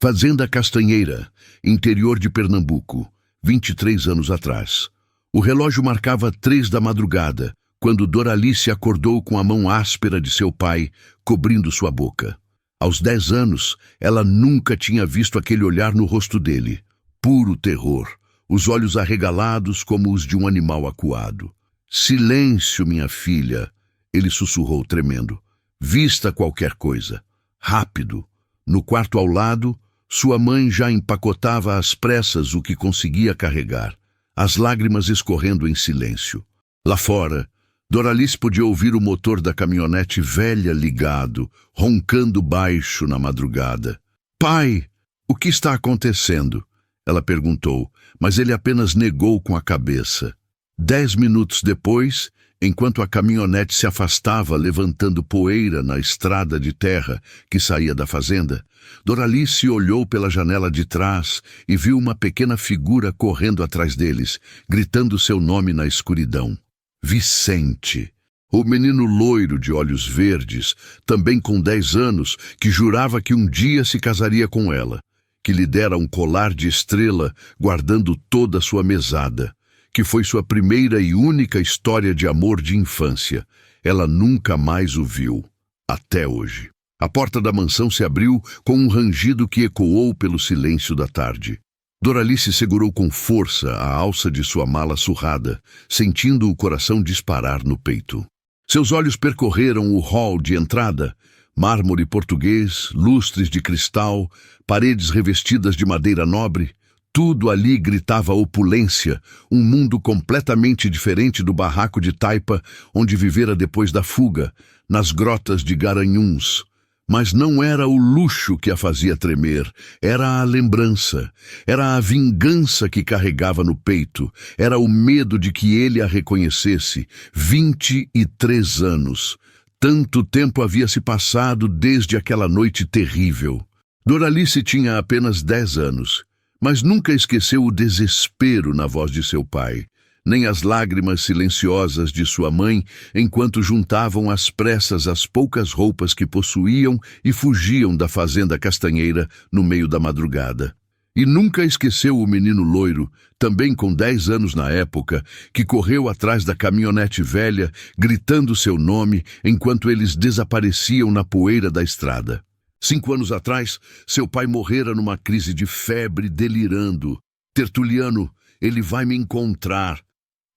Fazenda Castanheira, interior de Pernambuco, 23 anos atrás. O relógio marcava 3 da madrugada, quando Doralice acordou com a mão áspera de seu pai, cobrindo sua boca. Aos 10 anos, ela nunca tinha visto aquele olhar no rosto dele. Puro terror, os olhos arregalados como os de um animal acuado. Silêncio, minha filha, ele sussurrou tremendo. Vista qualquer coisa. Rápido. No quarto ao lado, sua mãe já empacotava às pressas o que conseguia carregar, as lágrimas escorrendo em silêncio. Lá fora, Doralice podia ouvir o motor da caminhonete velha ligado, roncando baixo na madrugada. Pai, o que está acontecendo? Ela perguntou, mas ele apenas negou com a cabeça. 10 minutos depois, enquanto a caminhonete se afastava levantando poeira na estrada de terra que saía da fazenda, Doralice olhou pela janela de trás e viu uma pequena figura correndo atrás deles, gritando seu nome na escuridão. Vicente, o menino loiro de olhos verdes, também com 10 anos, que jurava que um dia se casaria com ela, que lhe dera um colar de estrela guardando toda a sua mesada, que foi sua primeira e única história de amor de infância. Ela nunca mais o viu, até hoje. A porta da mansão se abriu com um rangido que ecoou pelo silêncio da tarde. Doralice segurou com força a alça de sua mala surrada, sentindo o coração disparar no peito. Seus olhos percorreram o hall de entrada, mármore português, lustres de cristal, paredes revestidas de madeira nobre. Tudo ali gritava opulência, um mundo completamente diferente do barraco de taipa onde vivera depois da fuga, nas grotas de Garanhuns. Mas não era o luxo que a fazia tremer, era a lembrança, era a vingança que carregava no peito, era o medo de que ele a reconhecesse. 23 anos. Tanto tempo havia se passado desde aquela noite terrível. Doralice tinha apenas 10 anos, mas nunca esqueceu o desespero na voz de seu pai, nem as lágrimas silenciosas de sua mãe enquanto juntavam às pressas as poucas roupas que possuíam e fugiam da fazenda Castanheira no meio da madrugada. E nunca esqueceu o menino loiro, também com 10 anos na época, que correu atrás da caminhonete velha, gritando seu nome enquanto eles desapareciam na poeira da estrada. 5 anos atrás, seu pai morrera numa crise de febre, delirando. Tertuliano, ele vai me encontrar.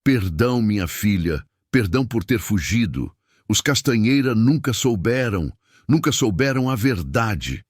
Perdão, minha filha, perdão por ter fugido. Os Castanheira nunca souberam a verdade.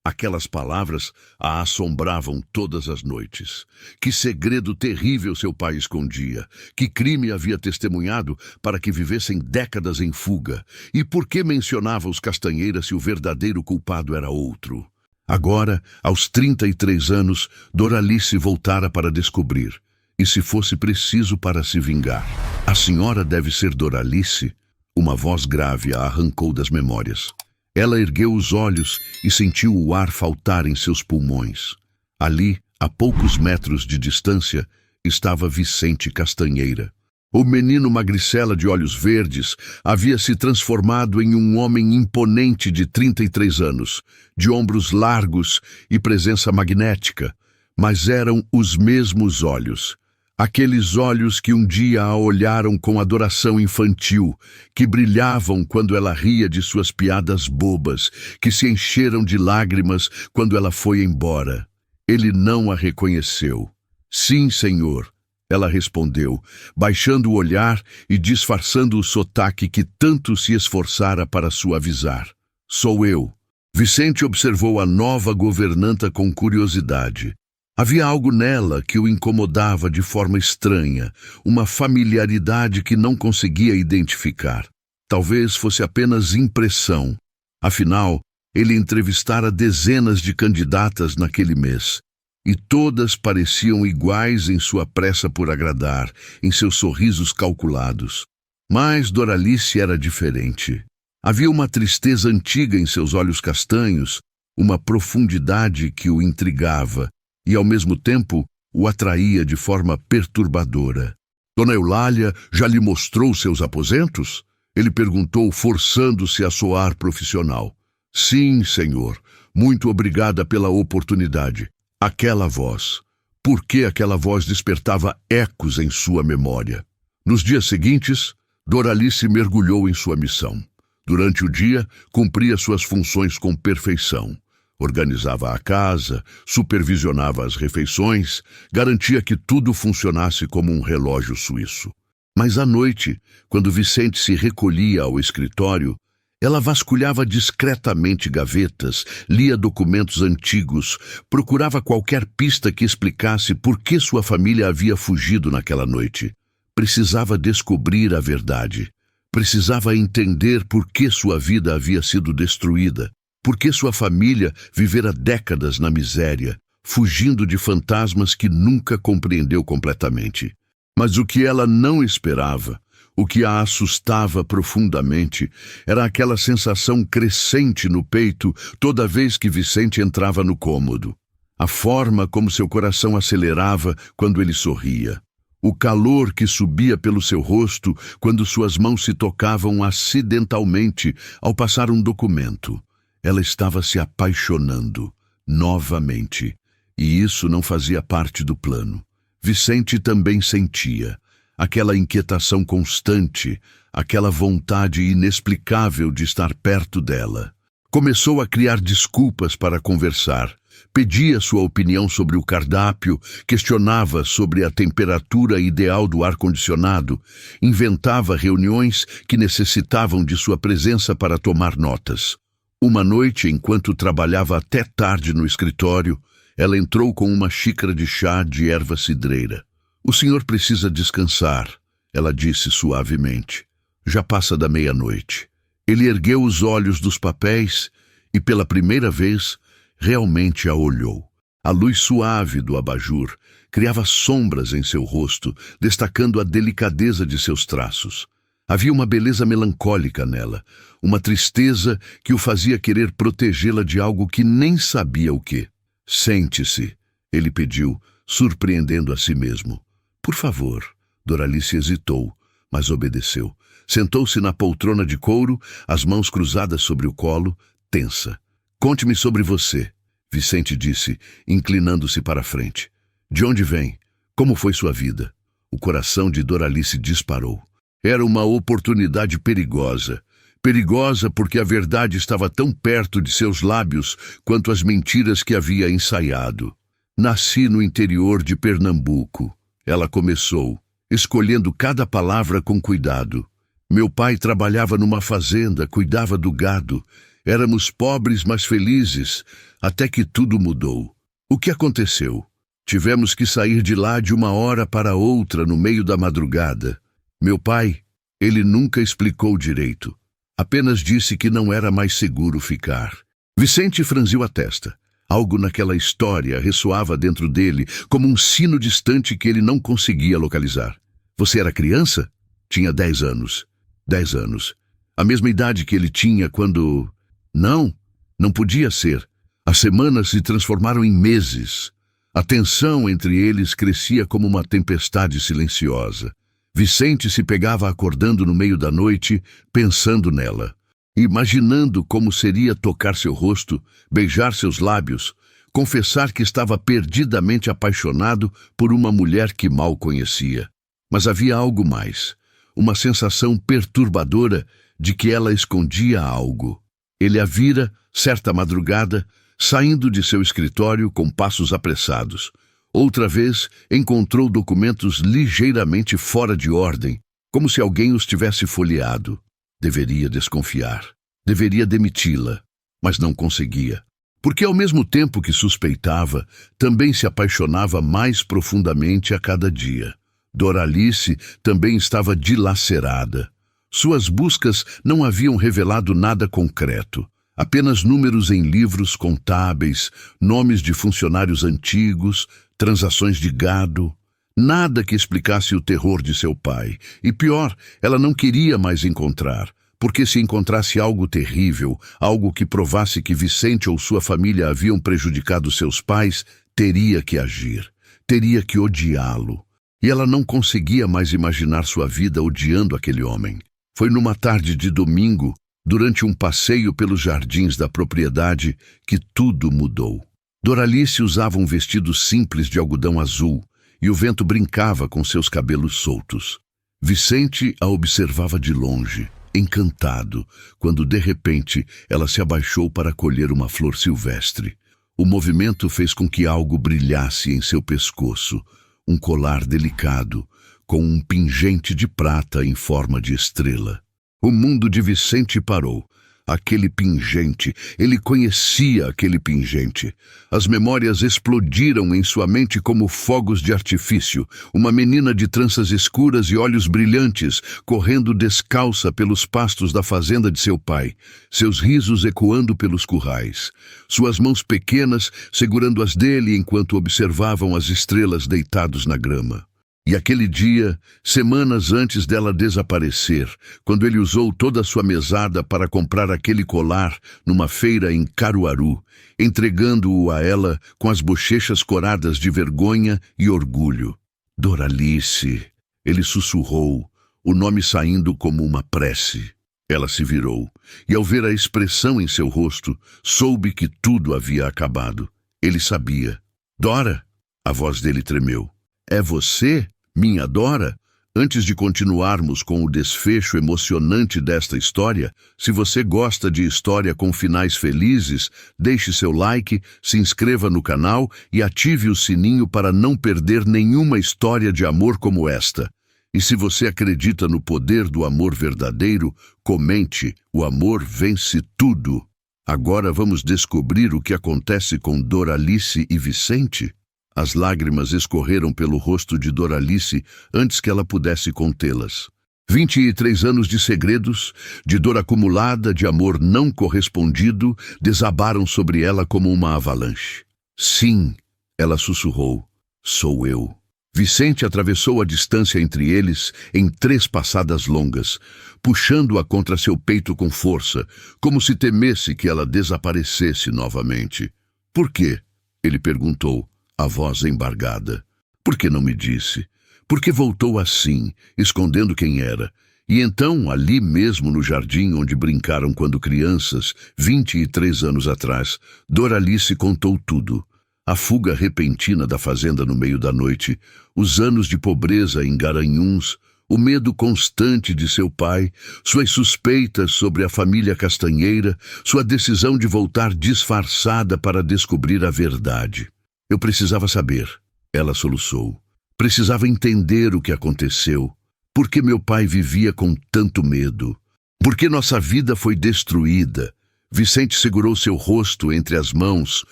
Aquelas palavras a assombravam todas as noites. Que segredo terrível seu pai escondia. Que crime havia testemunhado para que vivessem décadas em fuga. E por que mencionava os Castanheira se o verdadeiro culpado era outro? Agora, aos 33 anos, Doralice voltara para descobrir. E se fosse preciso para se vingar. A senhora deve ser Doralice? Uma voz grave a arrancou das memórias. Ela ergueu os olhos e sentiu o ar faltar em seus pulmões. Ali, a poucos metros de distância, estava Vicente Castanheira. O menino magricela de olhos verdes havia se transformado em um homem imponente de 33 anos, de ombros largos e presença magnética, mas eram os mesmos olhos. Aqueles olhos que um dia a olharam com adoração infantil, que brilhavam quando ela ria de suas piadas bobas, que se encheram de lágrimas quando ela foi embora. Ele não a reconheceu. Sim, senhor, ela respondeu, baixando o olhar e disfarçando o sotaque que tanto se esforçara para suavizar. Sou eu. Vicente observou a nova governanta com curiosidade. Havia algo nela que o incomodava de forma estranha, uma familiaridade que não conseguia identificar. Talvez fosse apenas impressão. Afinal, ele entrevistara dezenas de candidatas naquele mês, e todas pareciam iguais em sua pressa por agradar, em seus sorrisos calculados. Mas Doralice era diferente. Havia uma tristeza antiga em seus olhos castanhos, uma profundidade que o intrigava, e ao mesmo tempo o atraía de forma perturbadora. Dona Eulália já lhe mostrou seus aposentos? Ele perguntou, forçando-se a soar profissional. Sim, senhor. Muito obrigada pela oportunidade. Aquela voz. Por que aquela voz despertava ecos em sua memória? Nos dias seguintes, Doralice mergulhou em sua missão. Durante o dia, cumpria suas funções com perfeição. Organizava a casa, supervisionava as refeições, garantia que tudo funcionasse como um relógio suíço. Mas à noite, quando Vicente se recolhia ao escritório, ela vasculhava discretamente gavetas, lia documentos antigos, procurava qualquer pista que explicasse por que sua família havia fugido naquela noite. Precisava descobrir a verdade. Precisava entender por que sua vida havia sido destruída, por que sua família vivera décadas na miséria, fugindo de fantasmas que nunca compreendeu completamente. Mas o que ela não esperava, o que a assustava profundamente, era aquela sensação crescente no peito toda vez que Vicente entrava no cômodo. A forma como seu coração acelerava quando ele sorria. O calor que subia pelo seu rosto quando suas mãos se tocavam acidentalmente ao passar um documento. Ela estava se apaixonando, novamente, e isso não fazia parte do plano. Vicente também sentia aquela inquietação constante, aquela vontade inexplicável de estar perto dela. Começou a criar desculpas para conversar. Pedia sua opinião sobre o cardápio, questionava sobre a temperatura ideal do ar-condicionado, inventava reuniões que necessitavam de sua presença para tomar notas. Uma noite, enquanto trabalhava até tarde no escritório, ela entrou com uma xícara de chá de erva cidreira. "O senhor precisa descansar", ela disse suavemente. "Já passa da meia-noite." Ele ergueu os olhos dos papéis e, pela primeira vez, realmente a olhou. A luz suave do abajur criava sombras em seu rosto, destacando a delicadeza de seus traços. Havia uma beleza melancólica nela, uma tristeza que o fazia querer protegê-la de algo que nem sabia o que. "Sente-se", ele pediu, surpreendendo a si mesmo. "Por favor." Doralice hesitou, mas obedeceu. Sentou-se na poltrona de couro, as mãos cruzadas sobre o colo, tensa. "Conte-me sobre você", Vicente disse, inclinando-se para a frente. "De onde vem? Como foi sua vida?" O coração de Doralice disparou. Era uma oportunidade perigosa. Perigosa porque a verdade estava tão perto de seus lábios quanto as mentiras que havia ensaiado. "Nasci no interior de Pernambuco", ela começou, escolhendo cada palavra com cuidado. "Meu pai trabalhava numa fazenda, cuidava do gado. Éramos pobres, mas felizes, até que tudo mudou. O que aconteceu? Tivemos que sair de lá de uma hora para outra no meio da madrugada. Meu pai, ele nunca explicou direito. Apenas disse que não era mais seguro ficar." Vicente franziu a testa. Algo naquela história ressoava dentro dele, como um sino distante que ele não conseguia localizar. "Você era criança?" "Tinha 10 anos. 10 anos. A mesma idade que ele tinha quando... Não, não podia ser. As semanas se transformaram em meses. A tensão entre eles crescia como uma tempestade silenciosa. Vicente se pegava acordando no meio da noite, pensando nela, imaginando como seria tocar seu rosto, beijar seus lábios, confessar que estava perdidamente apaixonado por uma mulher que mal conhecia. Mas havia algo mais, uma sensação perturbadora de que ela escondia algo. Ele a vira, certa madrugada, saindo de seu escritório com passos apressados. Outra vez, encontrou documentos ligeiramente fora de ordem, como se alguém os tivesse folheado. Deveria desconfiar. Deveria demiti-la, mas não conseguia. Porque ao mesmo tempo que suspeitava, também se apaixonava mais profundamente a cada dia. Doralice também estava dilacerada. Suas buscas não haviam revelado nada concreto. Apenas números em livros contábeis, nomes de funcionários antigos, transações de gado. Nada que explicasse o terror de seu pai. E pior, ela não queria mais encontrar, porque se encontrasse algo terrível, algo que provasse que Vicente ou sua família haviam prejudicado seus pais, teria que agir, teria que odiá-lo. E ela não conseguia mais imaginar sua vida odiando aquele homem. Foi numa tarde de domingo, durante um passeio pelos jardins da propriedade, que tudo mudou. Doralice usava um vestido simples de algodão azul e o vento brincava com seus cabelos soltos. Vicente a observava de longe, encantado, quando de repente ela se abaixou para colher uma flor silvestre. O movimento fez com que algo brilhasse em seu pescoço, um colar delicado, com um pingente de prata em forma de estrela. O mundo de Vicente parou. Aquele pingente, ele conhecia aquele pingente. As memórias explodiram em sua mente como fogos de artifício. Uma menina de tranças escuras e olhos brilhantes, correndo descalça pelos pastos da fazenda de seu pai, seus risos ecoando pelos currais. Suas mãos pequenas segurando as dele enquanto observavam as estrelas deitados na grama. E aquele dia, semanas antes dela desaparecer, quando ele usou toda a sua mesada para comprar aquele colar numa feira em Caruaru, entregando-o a ela com as bochechas coradas de vergonha e orgulho. Doralice, ele sussurrou, o nome saindo como uma prece. Ela se virou, e ao ver a expressão em seu rosto, soube que tudo havia acabado. Ele sabia. Dora? A voz dele tremeu. É você? Minha Dora? Antes de continuarmos com o desfecho emocionante desta história, se você gosta de história com finais felizes, deixe seu like, se inscreva no canal e ative o sininho para não perder nenhuma história de amor como esta. E se você acredita no poder do amor verdadeiro, comente, o amor vence tudo. Agora vamos descobrir o que acontece com Doralice e Vicente. As lágrimas escorreram pelo rosto de Doralice antes que ela pudesse contê-las. 23 anos de segredos, de dor acumulada, de amor não correspondido, desabaram sobre ela como uma avalanche. Sim, ela sussurrou, sou eu. Vicente atravessou a distância entre eles em 3 passadas longas, puxando-a contra seu peito com força, como se temesse que ela desaparecesse novamente. Por quê? Ele perguntou. A voz embargada. Por que não me disse? Por que voltou assim, escondendo quem era? E então, ali mesmo no jardim onde brincaram quando crianças, 23 anos atrás, Doralice contou tudo. A fuga repentina da fazenda no meio da noite, os anos de pobreza em Garanhuns, o medo constante de seu pai, suas suspeitas sobre a família Castanheira, sua decisão de voltar disfarçada para descobrir a verdade. Eu precisava saber, ela soluçou. Precisava entender o que aconteceu. Por que meu pai vivia com tanto medo? Por que nossa vida foi destruída? Vicente segurou seu rosto entre as mãos,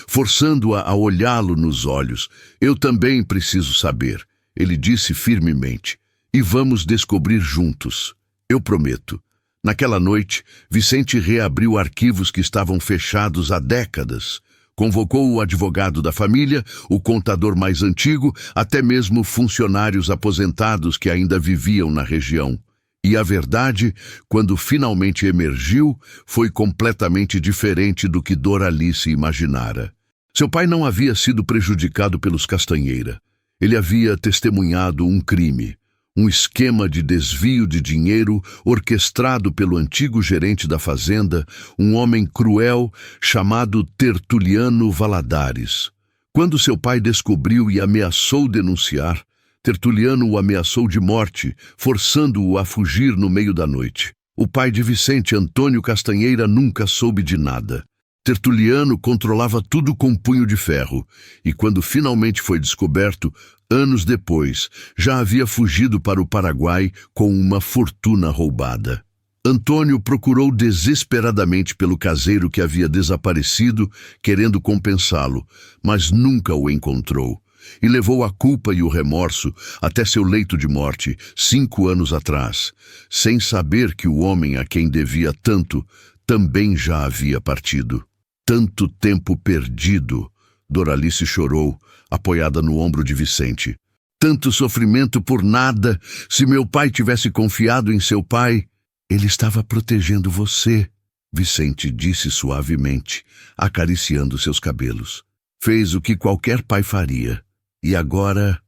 forçando-a a olhá-lo nos olhos. Eu também preciso saber, ele disse firmemente. E vamos descobrir juntos. Eu prometo. Naquela noite, Vicente reabriu arquivos que estavam fechados há décadas. Convocou o advogado da família, o contador mais antigo, até mesmo funcionários aposentados que ainda viviam na região. E a verdade, quando finalmente emergiu, foi completamente diferente do que Doralice imaginara. Seu pai não havia sido prejudicado pelos Castanheira. Ele havia testemunhado um crime. Um esquema de desvio de dinheiro orquestrado pelo antigo gerente da fazenda, um homem cruel chamado Tertuliano Valadares. Quando seu pai descobriu e ameaçou denunciar, Tertuliano o ameaçou de morte, forçando-o a fugir no meio da noite. O pai de Vicente, Antônio Castanheira, nunca soube de nada. Tertuliano controlava tudo com punho de ferro, e quando finalmente foi descoberto, anos depois, já havia fugido para o Paraguai com uma fortuna roubada. Antônio procurou desesperadamente pelo caseiro que havia desaparecido, querendo compensá-lo, mas nunca o encontrou, e levou a culpa e o remorso até seu leito de morte, 5 anos atrás, sem saber que o homem a quem devia tanto também já havia partido. Tanto tempo perdido, Doralice chorou, apoiada no ombro de Vicente. Tanto sofrimento por nada. Se meu pai tivesse confiado em seu pai, ele estava protegendo você, Vicente disse suavemente, acariciando seus cabelos. Fez o que qualquer pai faria. E agora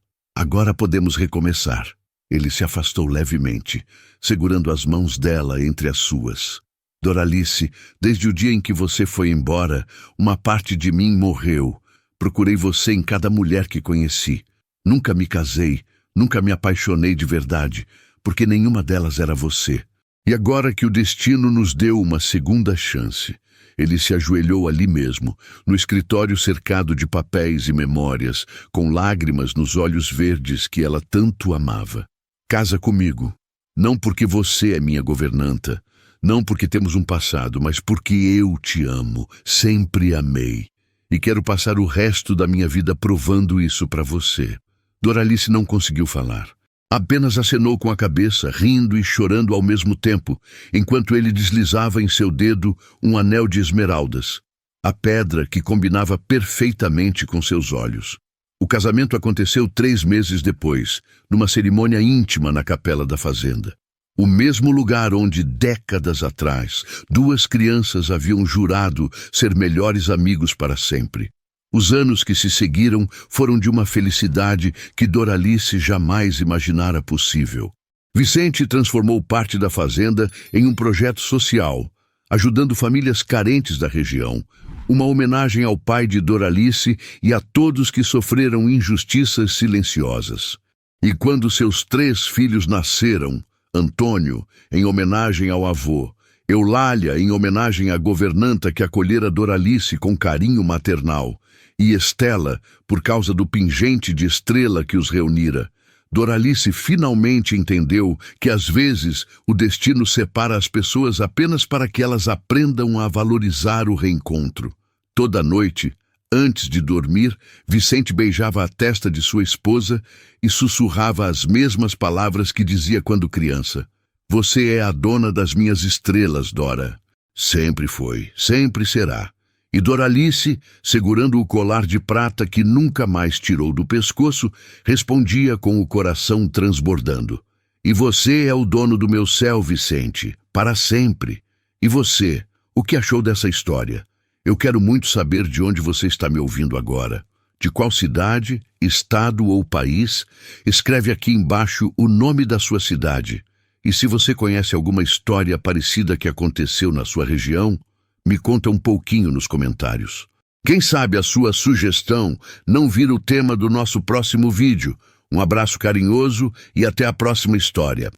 podemos recomeçar. Ele se afastou levemente, segurando as mãos dela entre as suas. Doralice, desde o dia em que você foi embora, uma parte de mim morreu. Procurei você em cada mulher que conheci. Nunca me casei, nunca me apaixonei de verdade, porque nenhuma delas era você. E agora que o destino nos deu uma segunda chance, ele se ajoelhou ali mesmo, no escritório cercado de papéis e memórias, com lágrimas nos olhos verdes que ela tanto amava. Casa comigo, não porque você é minha governanta, não porque temos um passado, mas porque eu te amo, sempre amei. E quero passar o resto da minha vida provando isso para você. Doralice não conseguiu falar. Apenas acenou com a cabeça, rindo e chorando ao mesmo tempo, enquanto ele deslizava em seu dedo um anel de esmeraldas, a pedra que combinava perfeitamente com seus olhos. O casamento aconteceu 3 meses depois, numa cerimônia íntima na capela da fazenda. O mesmo lugar onde, décadas atrás, 2 crianças haviam jurado ser melhores amigos para sempre. Os anos que se seguiram foram de uma felicidade que Doralice jamais imaginara possível. Vicente transformou parte da fazenda em um projeto social, ajudando famílias carentes da região, uma homenagem ao pai de Doralice e a todos que sofreram injustiças silenciosas. E quando seus 3 filhos nasceram, Antônio, em homenagem ao avô, Eulália, em homenagem à governanta que acolhera Doralice com carinho maternal, e Estela, por causa do pingente de estrela que os reunira, Doralice finalmente entendeu que às vezes o destino separa as pessoas apenas para que elas aprendam a valorizar o reencontro. Toda noite, antes de dormir, Vicente beijava a testa de sua esposa e sussurrava as mesmas palavras que dizia quando criança. Você é a dona das minhas estrelas, Dora. Sempre foi, sempre será. E Doralice, segurando o colar de prata que nunca mais tirou do pescoço, respondia com o coração transbordando. E você é o dono do meu céu, Vicente, para sempre. E você, o que achou dessa história? Eu quero muito saber de onde você está me ouvindo agora. De qual cidade, estado ou país? Escreve aqui embaixo o nome da sua cidade. E se você conhece alguma história parecida que aconteceu na sua região, me conta um pouquinho nos comentários. Quem sabe a sua sugestão não vira o tema do nosso próximo vídeo. Um abraço carinhoso e até a próxima história.